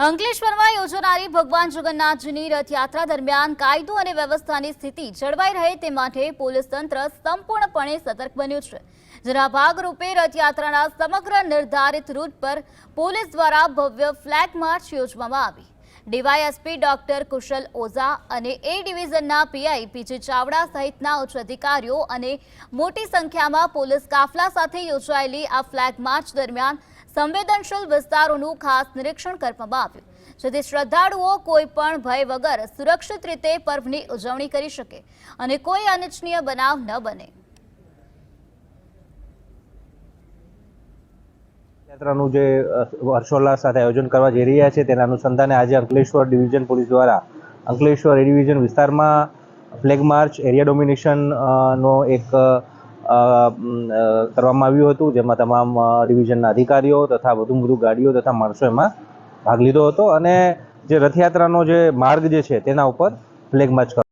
અંકલેશ્વરમાં યોજાનારી ભગવાન જગન્નાથજીની રથયાત્રા દરમિયાન કાયદો અને વ્યવસ્થાની સ્થિતિ જળવાઈ રહે તે માટે પોલીસ તંત્ર સંપૂર્ણપણે સતર્ક બન્યું છે, જેના ભાગરૂપે રથયાત્રાના સમગ્ર નિર્ધારિત રૂટ પર પોલીસ દ્વારા ભવ્ય ફ્લેગ માર્ચ યોજવામાં આવી। ડીવાયએસપી ડોક્ટર કુશલ ઓઝા અને એ ડિવિઝનના પીઆઈ પીજી ચાવડા સહિતના ઉચ્ચ અધિકારીઓ અને મોટી સંખ્યામાં પોલીસ કાફલા સાથે યોજાયેલી આ ફ્લેગ માર્ચ દરમિયાન સંવેદનશીલ વિસ્તારોનું ખાસ નિરીક્ષણ કરવામાં આવ્યું, જેથી શ્રદ્ધાળુઓ કોઈ પણ ભય વગર સુરક્ષિત રીતે પર્વની ઉજવણી કરી શકે અને કોઈ અનિચ્છનીય બનાવ ન બને। યાત્રાનું જે હર્ષોલ્લાસ સાથે આયોજન કરવા જઈ રહ્યા છે તેના અનુસંધાને આજે અંકલેશ્વર ડિવિઝન પોલીસ દ્વારા અંકલેશ્વર એ ડિવિઝન વિસ્તારમાં ફ્લેગ માર્ચ એરિયા ડોમિનેશન નો એક કરવામાં આવ્યું હતું, જેમાં તમામ ડિવિઝનના અધિકારીઓ તથા વધુ ગાડીઓ તથા માણસો એમાં ભાગ લીધો હતો અને જે રથયાત્રાનો જે માર્ગ જે છે તેના ઉપર ફ્લેગ માર્ચ